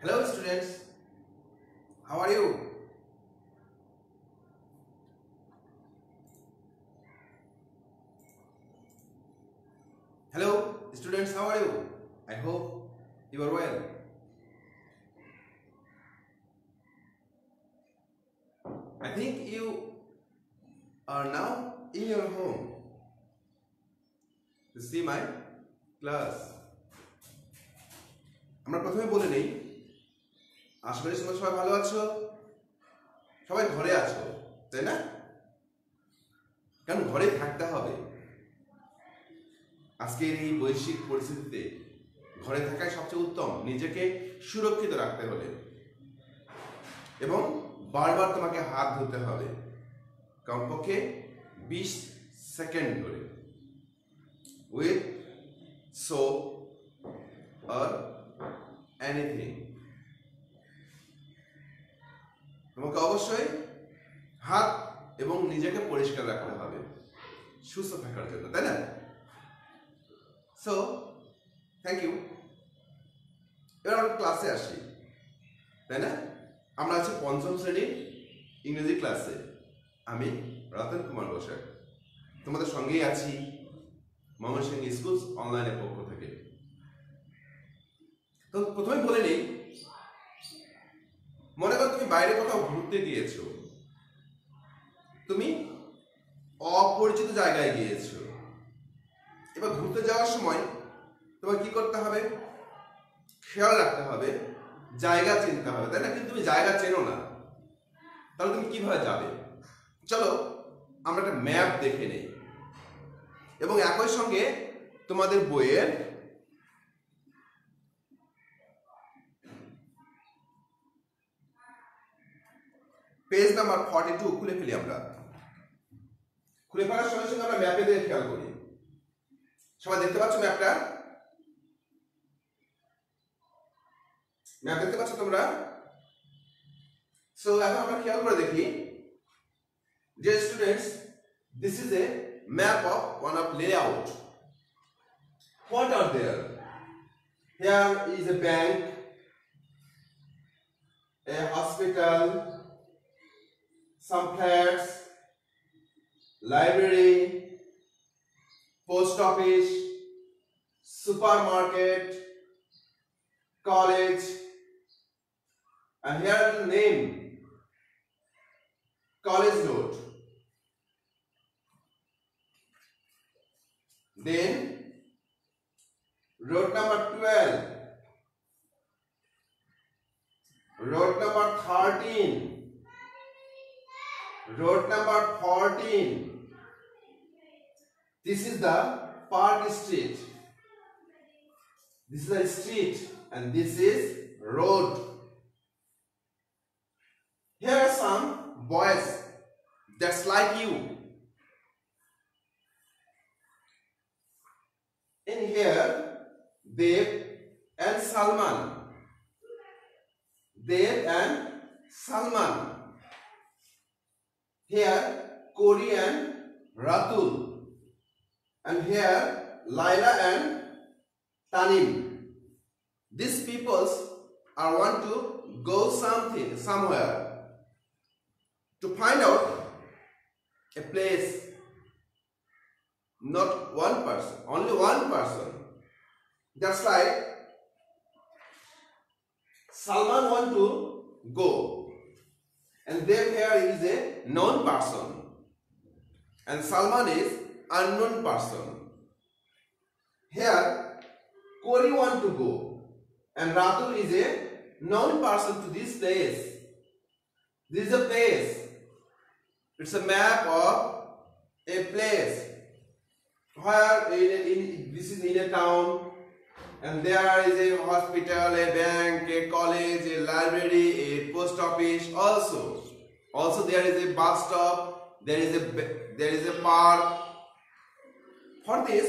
Hello students, how are you? Hello students, how are you? I hope you are well. I think you are now in your home to see my class. আমরা প্রথমে বলে নেই, আশা করি তোমরা সবাই ভালো আছো, সবাই ঘরে আছো, তাই না? কারণ ঘরে থাকতে হবে। আজকের এই বৈশ্বিক পরিস্থিতিতে ঘরে থাকাই সবচেয়ে উত্তম, নিজেকে সুরক্ষিত রাখতে হলে। এবং বারবার তোমাকে হাত ধুতে হবে, কমপক্ষে 20 সেকেন্ড ধরে, উইথ সোপ আর এনিথিং। তোমাকে অবশ্যই হাত এবং নিজেকে পরিষ্কার রাখতে হবে সুস্থ থাকার জন্য, তাই না? So thank you. এবার আমরা ক্লাসে আসি, তাই না? আমরা আছি পঞ্চম শ্রেণীর ইংরেজি ক্লাসে। আমি রতন কুমার বসাক তোমাদের সঙ্গেই আছি ময়মনসিংহ স্কুলস অনলাইনের পক্ষ থেকে। তো প্রথমে বলে নেই, মনে করো তুমি বাইরে কোথাও ঘুরতে গিয়েছো, তুমি অপরিচিত জায়গায় গিয়েছো। এবার ঘুরতে যাওয়ার সময় তোমার কি করতে হবে? খেয়াল রাখতে হবে, জায়গা চিনতে হবে, তাই না? কিন্তু তুমি জায়গা চেনো না, তাহলে তুমি কিভাবে যাবে? চলো আমরা একটা ম্যাপ দেখে নেই এবং একই সঙ্গে তোমাদের বইয়ের পেজ নাম্বার 42 খুলে ফেলি। আমরা খুলে ফেলার সঙ্গে সঙ্গে আমরা ম্যাপে দিয়ে খেয়াল করি। সবাই দেখতে পাচ্ছ ম্যাপটা? ম্যাপ দেখতে পাচ্ছ তোমরা? সো এখন আমরা খেয়াল করে দেখি। Dear students, this is a map of one of layout. What are there? Here is a bank, a hospital, some flats, library, post office, supermarket, college, and here is the name, College Road. Then road number 12, road number 13, road number 14. This is the Park Street. This is a street and this is road. Here are some boys that's like you. In here, Dev and Salman. Dev and Salman. Here, Kori and Ratul. And here, Laila and Tanim. These peoples are want to go somewhere to find out a place. Not one person, only one person. Just like Salman want to go, and then here is a known person, and Salman is unknown person. Here Kori want to go, and Ratul is a known person to this place. This is a place. It's a map of a place. Where this is in a town, and there is a hospital, a bank, a college, a library, a post office. Also there is a bus stop. There is a park. For this,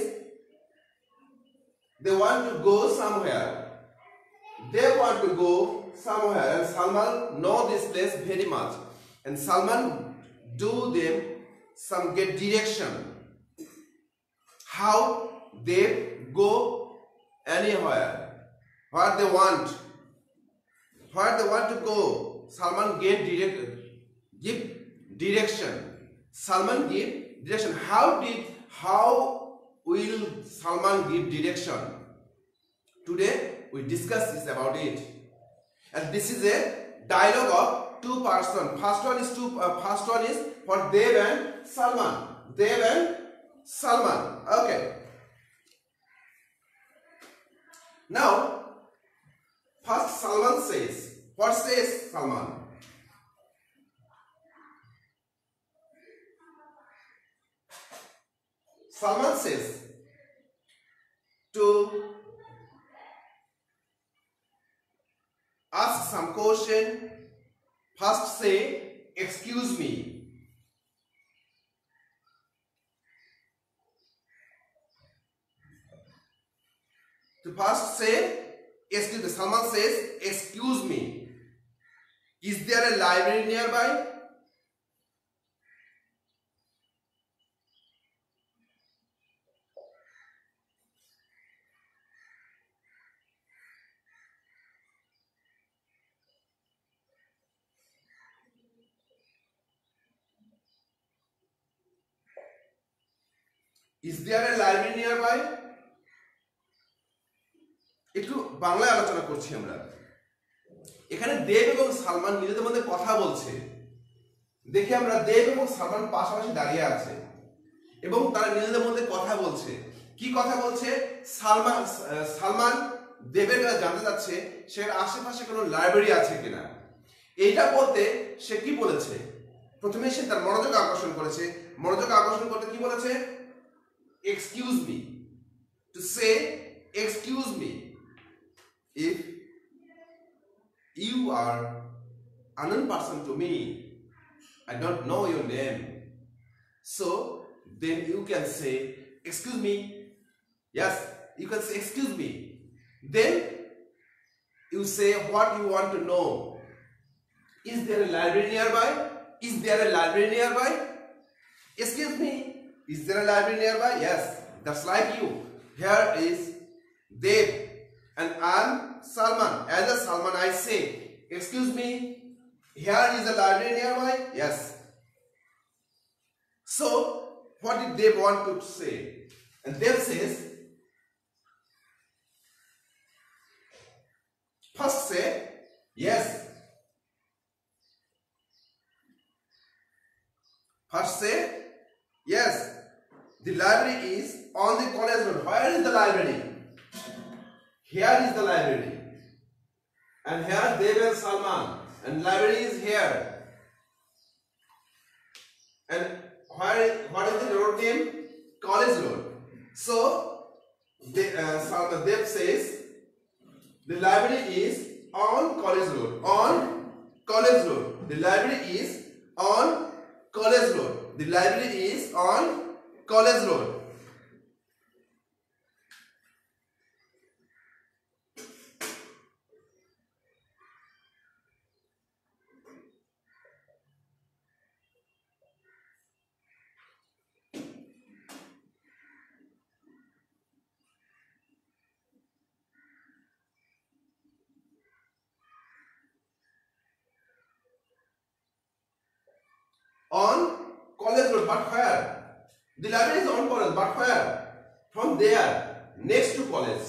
they want to go somewhere. They want to go somewhere, and Salman know this place very much, and Salman do them some get direction how they go anywhere, what they want. where they want to go, Salman give direction. Salman give direction. How will Salman give direction? Today we discuss this about it, and this is a dialogue of two persons. First one is for Dev and Salman. Dev and Salman. Okay. Now, first Salman says. What says Salman? Salman says to ask some question. First say, excuse me. To first say, excuse me. Salman says, excuse me. Is there a library nearby? Is there a library nearby? একটু বাংলায় আলোচনা করছি আমরা। এখানে দেব এবং সালমান নিজেদের মধ্যে কথা বলছে। দেখি আমরা দেব এবং সালমান পাশাপাশি দাঁড়িয়ে আছে এবং তারা নিজেদের মধ্যে কথা বলছে। কি কথা বলছে? সালমান দেবের কাছে জানতে যাচ্ছে সে আশেপাশে কোনো লাইব্রেরি আছে কিনা। এইটা বলতে সে কি বলেছে? প্রথমে সে তার মনোযোগ আকর্ষণ করেছে। মনোযোগ আকর্ষণ করতে কি বলেছে? Excuse me. To say, excuse me. If you are unknown person to me, I don't know your name, so then you can say, excuse me. Yes, you can say, excuse me. Then you say what you want to know. Is there a library nearby? Is there a library nearby? Excuse me. Is there a library nearby? Yes, that's like you. Here is Dev and I'm Salman. As a Salman, I say, excuse me, here is a library nearby? Yes. So, what did Dev want to say? And Dev says, first say, yes. First say, yes. The library is on the college road. Where is the library? Here is the library. And here Dev and Salman. And library is here. And what is the road name? College Road. So, Dev says, the library is on College Road. On College Road. The library is on College Road. The library is on College Road. On College Road, but where? The library is on college, but where? From there, next to college.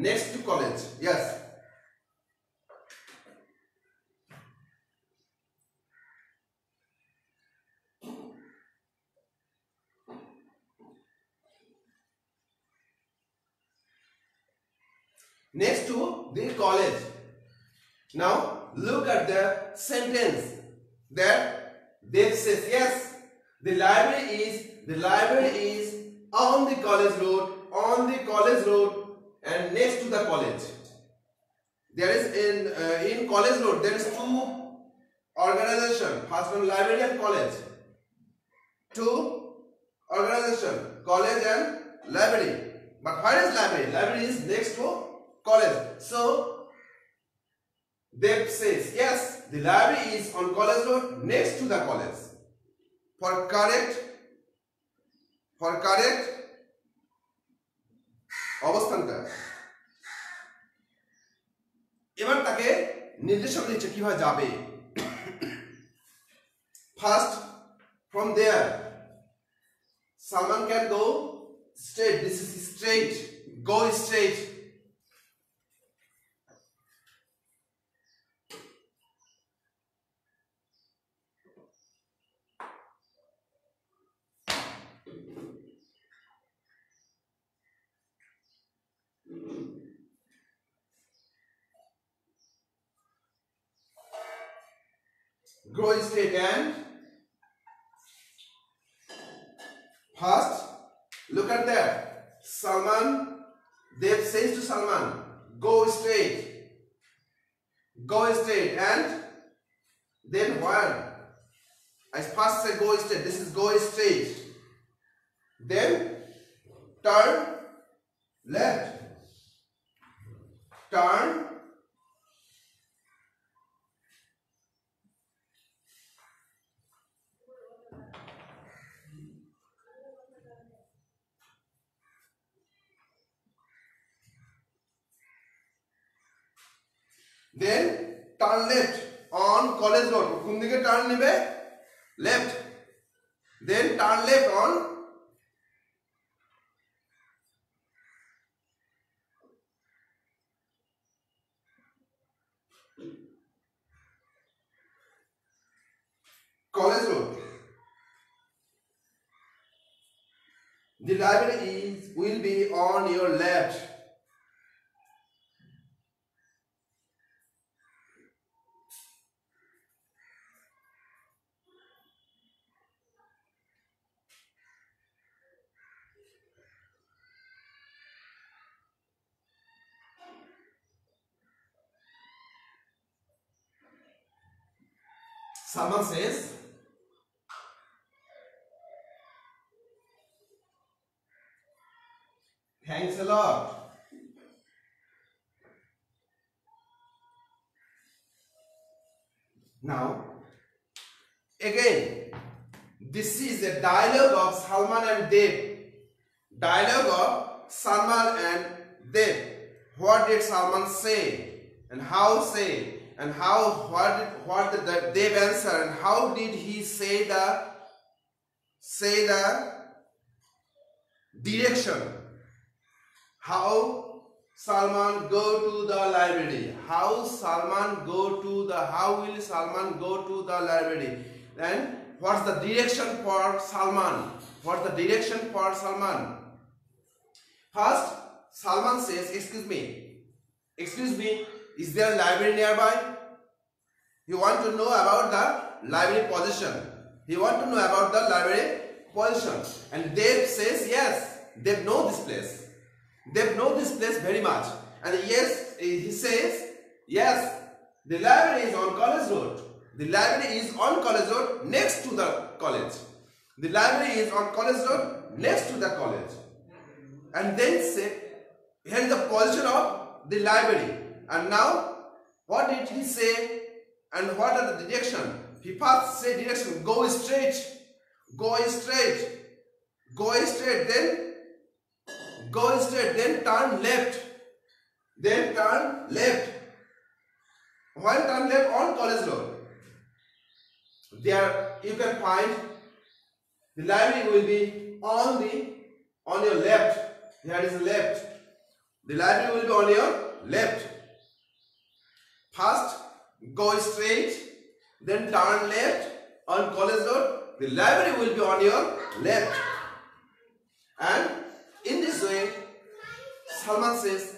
Next to college, yes. Next to the college. Now, look at the sentence that Dev says, yes, the library is on the college road, and next to the college. There is in college road there is two organization. First one, library and college. Two organization, college and library. But where is library? Library is next to college. So Dev says, yes, the library is on college road, next to the college. For correct অবস্থানটা এবার তাকে নির্দেশনা দিচ্ছে কিভাবে যাবে। First from there Salman can go straight. This is straight. Go straight. Go straight and first look at that. Salman, Dev says to Salman, go straight. Go straight and then what? I first say go straight. This is go straight. Then turn left. Turn then turn left on college road. কোন দিকে turn নেবে? Left. Then turn left on college road. The library will be on your left. Someone says, thanks a lot. Now, again, this is a dialogue of Salman and Dev. Dialogue of Salman and Dev. What did Salman say? And how say? And how, what did Dev answer? And how did he say the direction? How Salman go to the library? How will Salman go to the library? And what's the direction for Salman? What's the direction for Salman? First, Salman says, excuse me, is there a library nearby? You want to know about the library position. And Dev says, yes, Dev know this place. They know this place very much. And yes, he says, yes, the library is on College Road. The library is on College Road next to the college. The library is on College Road next to the college. And then say, here is the position of the library. And now, what did he say? And what are the direction? He first say direction, go straight, then turn left. While turn left on College Road, there you can find the library will be on your left. Here is left. The library will be on your left. First, go straight, then turn left on College Road. The library will be on your left. And in this way, Salman says,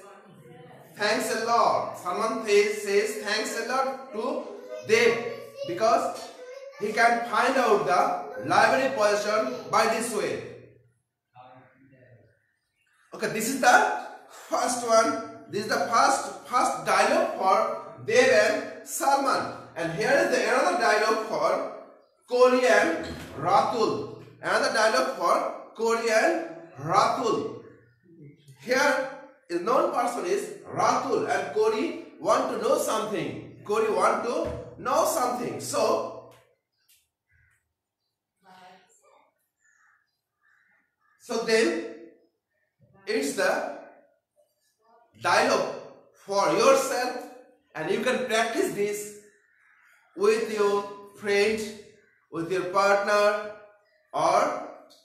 thanks a lot. Salman says thanks a lot to Dev because he can find out the library position by this way. Okay, this is the first one. This is the first dialogue for Dev and Salman. And here is the another dialogue for Kori and Ratul. Here is known person is Ratul and Kori want to know something. So then it's the dialogue for yourself And you can practice this with your friend, with your partner, or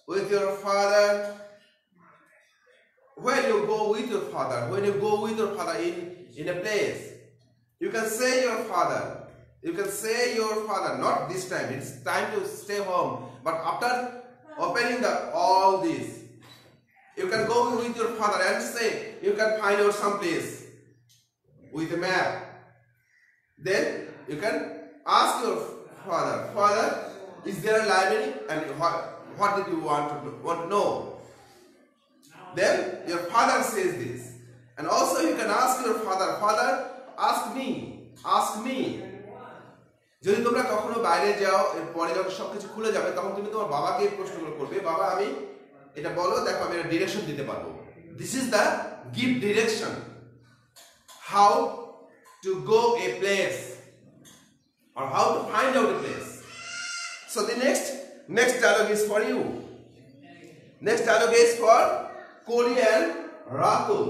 with your father. When you go with your father, in a place, you can say your father. You can say your father, not this time, it's time to stay home. But after opening all this, you can go with your father and say, you can find out some place with a map. Then you can ask your father, Father, is there a library? And what did you want to know? Then your father says this. And also you can ask your father, Father, ask me. যদি তোমরা কখনো বাইরে যাও, এরপরে যখন সবকিছু খুলে যাবে, তখন তুমি তোমার বাবাকে প্রশ্ন করবে, বাবা আমি এটা বলো, দেখো আমি একটা ডিরেকশন দিতে পারবো। This is the give direction, how to go a place or how to find out a place. So the next dialogue is for you. Next dialogue is for Kori and Ratul.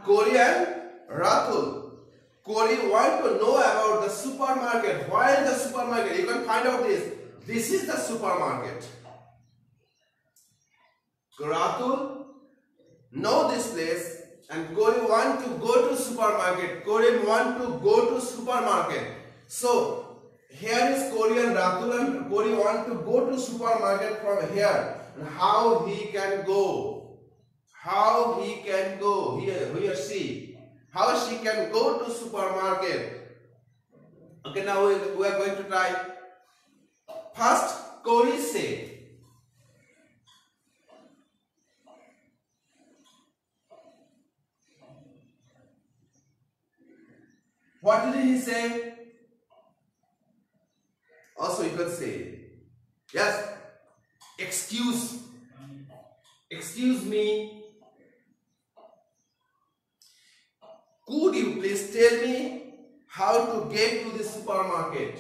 Kori and Ratul. Kori want to know about the supermarket. Where is the supermarket? You can find out this. This is the supermarket. Ratul know this place, and Kori want to go to supermarket. So here is Kori and Ratul, and Kori want to go to supermarket from here. And how he can go? He or she, how she can go to supermarket? Okay, now we are going to try. First, Kori say, what did he say? Also you can say, yes, excuse me, could you please tell me how to get to the supermarket?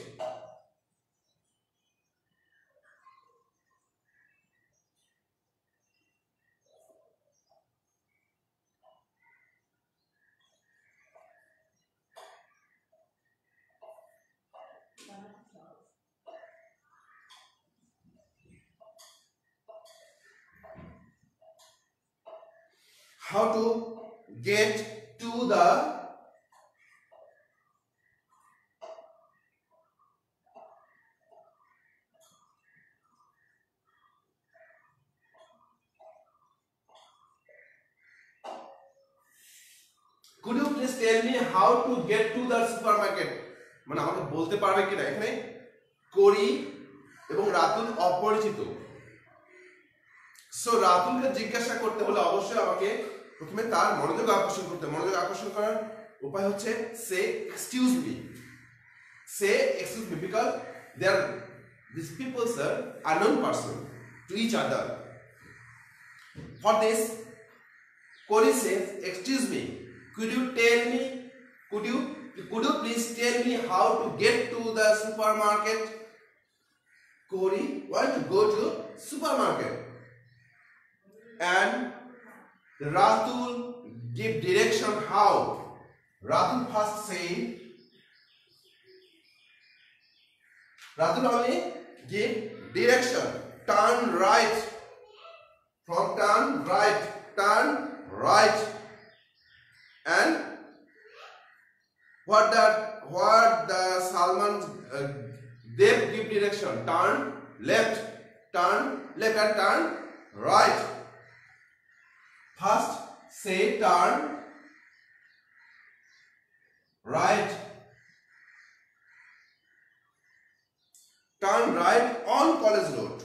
How to get to the Could you please tell me how to get to the supermarket? মানে আমাকে বলতে পারবে কিনা? এখানে কোরি এবং রাতুল অপরিচিত। So রাতুলকে জিজ্ঞাসা করতে হলে অবশ্যই আমাকে প্রথমে তার মনোযোগ আকর্ষণ করতে হবে। মনোযোগ আকর্ষণ করার উপায় হচ্ছে সে excuse me. Because these people are unknown person to each other. For this, Kori says, excuse me, could you please tell me how to get to the supermarket? Kori want to go to supermarket, and Ratul give direction how. Ratul first saying, Ratul only give direction, turn right, from turn right, and what the Salman they give direction, turn left and turn right. First say turn right on College Road.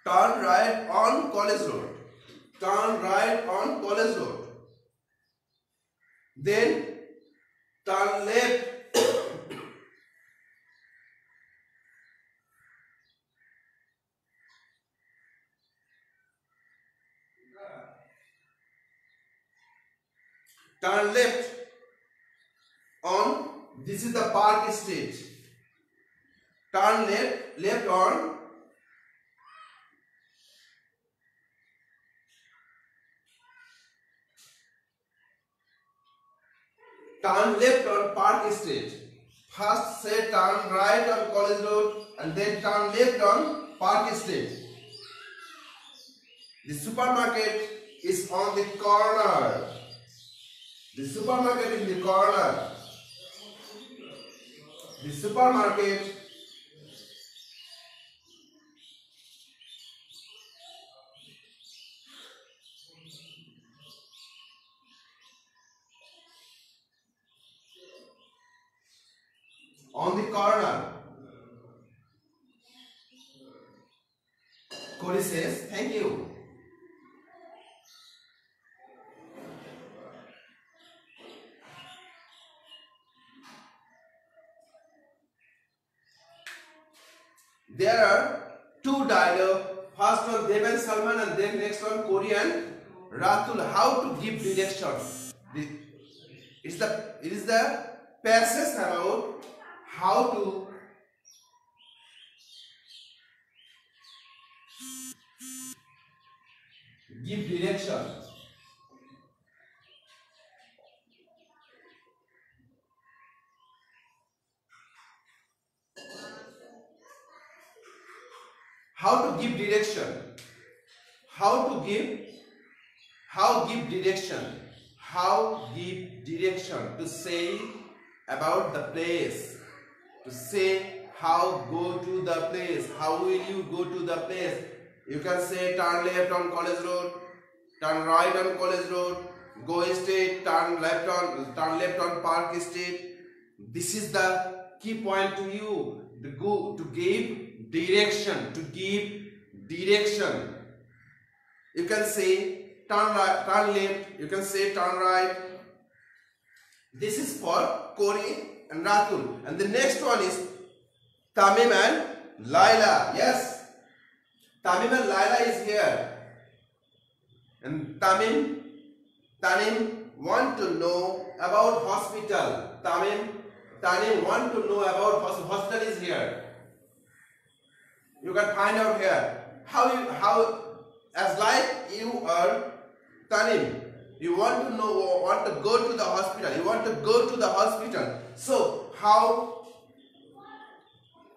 Turn right on College Road. Then turn left Turn left on, this is the Park Street. Turn left on Park Street. First say turn right on College Road and then turn left on Park Street. The supermarket is on the corner. The supermarket is in the corner. The supermarket on the corner. Corey says, thank you. There are two dialogue. First one Dev and Salman, and then next one Corey and Ratul. How to give directions. It is the passage about how to give direction. How to give direction. How give direction to say about the place. To say how go to the place. How will you go to the place? You can say turn left on College Road, turn right on College Road, go straight, turn left on Park Street. This is the key point to you. To give direction. You can say turn left. You can say turn right. This is for Corey and Ratul. And the next one is Tamim and Laila. Yes, Tamim and Laila is here. And Tanim want to know about hospital. Tanim want to know about hospital is here. You can find out here. How as like you are Tanim, you want to go to the hospital. You want to go to the hospital. So how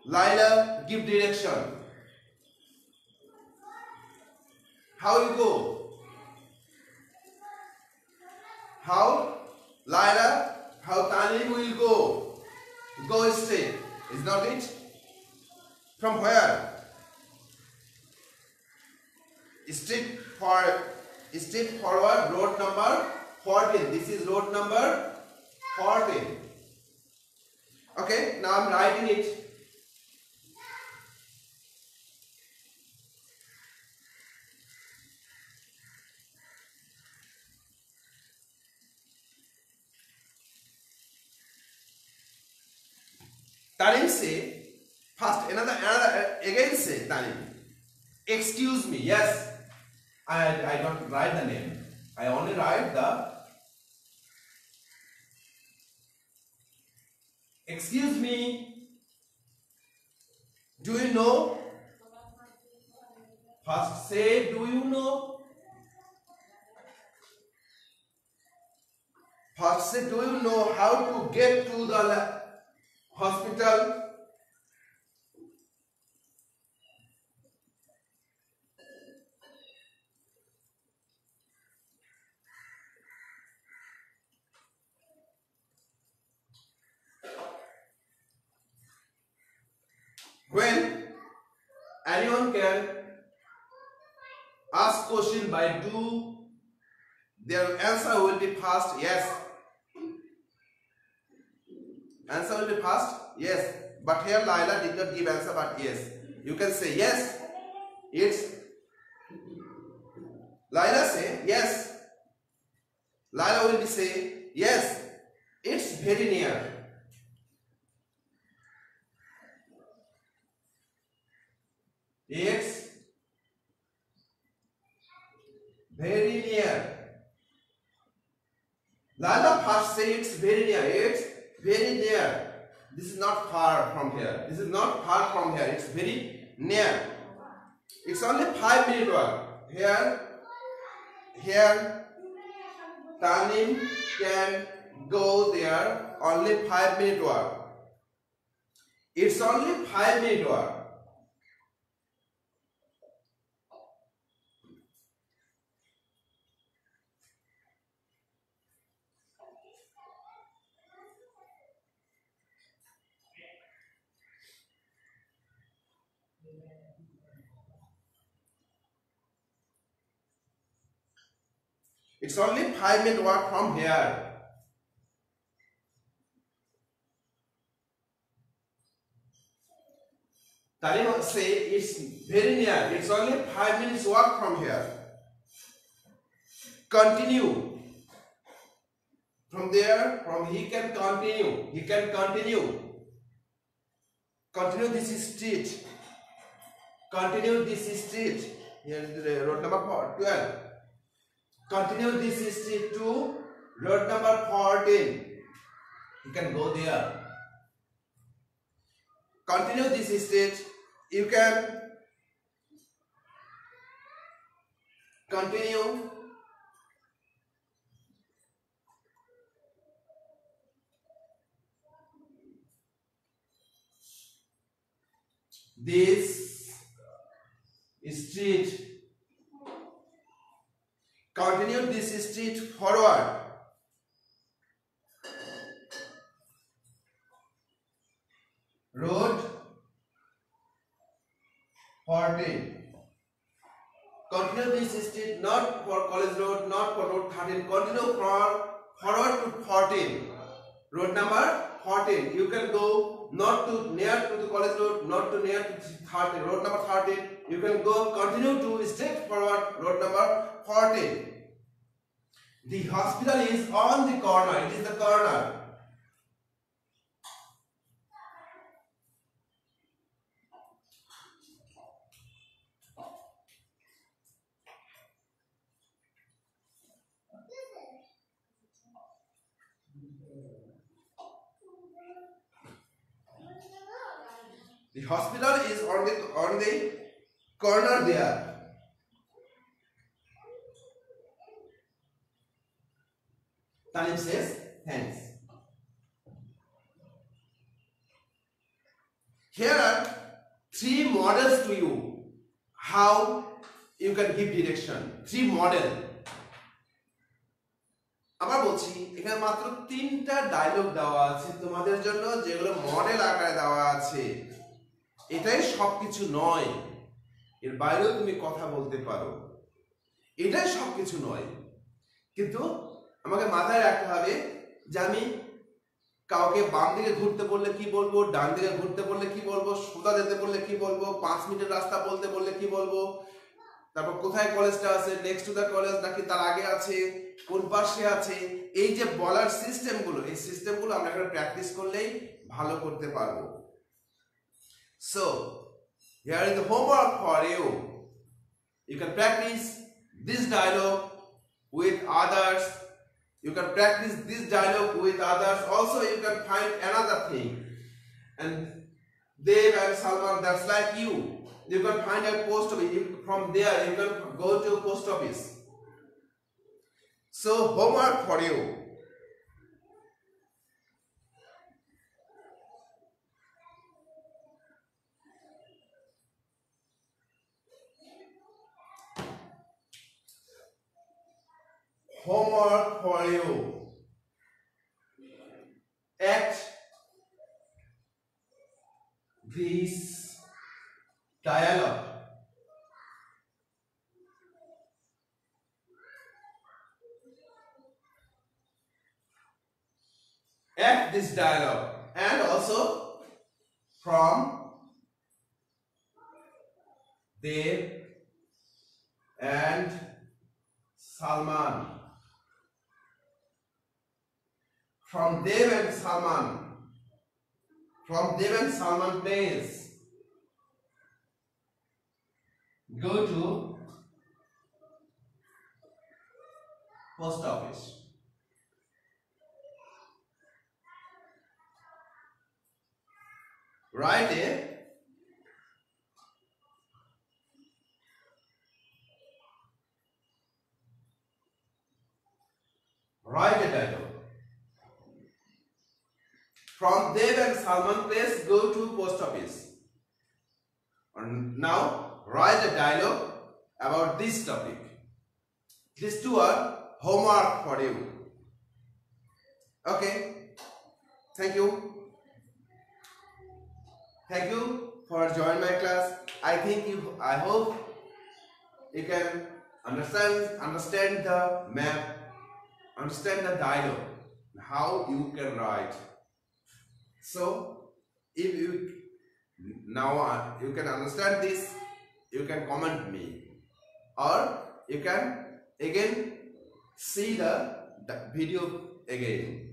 Laila give direction? How you go? How Laila, how Tanim will go? Go straight. Is not it? From where? Straight forward, road number 14. This is road number 14. Okay, now I'm writing it. Tanim say, first another again say Tanim, excuse me. Yes, I don't write the name. I only write the excuse me. Do you know? First say, do you know? First say, do you know how to get to the hospital? When anyone can ask question by do, their answer will be fast. Yes. Answer will be fast. Yes. But here Laila did not give answer, but yes. You can say yes. It's Laila say yes. Laila will be say yes. It's very near. It's very near. Laila This is not far from here. This is not far from here. It's very near. It's only 5-minute walk. Here, Tanim can go there. Only 5-minute walk. It's only 5-minute walk. It's only 5-minute walk from here. Talim say it's very near. It's only 5 minutes walk from here. Continue. From there, he can continue. He can continue. Continue this street. Continue this street. Here is the road number 12. Continue this street to road number 14. You can go there. Continue this street. You can continue this street. Continue this street forward. Road 14. Continue this street, not for College Road, not for Road 13. Continue from forward to 14. Road number 14. You can go not to near to the College Road, not to near to 13. Road number 13. You can go continue to straight forward. Road number 14. The hospital is on the corner. It is the corner. The hospital is on the corner there. Talim says thanks. Here are 3 models to you how you can give direction. 3 model. আবার বলছি এখানে মাত্র 3টা dialogue দেওয়া আছে তোমাদের জন্য যেগুলো মডেল আকারে দেওয়া আছে। এটাই সবকিছু নয়, এর বাইরেও তুমি কথা বলতে পারো, এটাই সবকিছু নয়। কিন্তু আমাকে মাথায় রাখতে হবে যে আমি কাউকে বাম দিকে ঘুরতে বললে কি বলবো, ডান দিকে ঘুরতে বললে কি বলবো, সোজা যেতে বললে কি বলবো, 5 মিনিটের রাস্তা বলতে বললে কি বলবো, তারপর কোথায় কলেজটা আছে, নেক্সট টু দ্য কলেজ নাকি তার আগে আছে, কোন পাশে আছে, এই যে বলার সিস্টেমগুলো, এই সিস্টেমগুলো আমরা এখানে প্র্যাকটিস করলেই ভালো করতে পারবো। So, here is the homework for you. You can practice this dialogue with others. You can practice this dialogue with others. Also, you can find another thing. And Dev and Salman, that's like you. You can find a post office. From there, you can go to post office. So, homework for you. Homework for you. Act this dialogue. Act this dialogue, and also from Dev and Salman. From Dev and Salman. From Dev and Salman, please go to post office. write a dialogue. From Dev and Salman, please go to post office. And now write a dialogue about this topic. These two are homework for you. Okay. Thank you. Thank you for joining my class. I hope you can understand the map, understand the dialogue, how you can write. So if you now you can understand this, you can comment me, or you can again see the video again.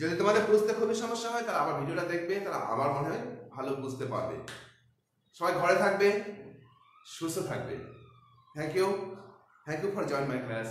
যদি তোমাদের বুঝতে খুবই সমস্যা হয় তাহলে আবার ভিডিওটা দেখবে, তাহলে আবার মনে হয় ভালো বুঝতে পারবে। সবাই ঘরে থাকবে, সুস্থ থাকবে। Thank you for join my class.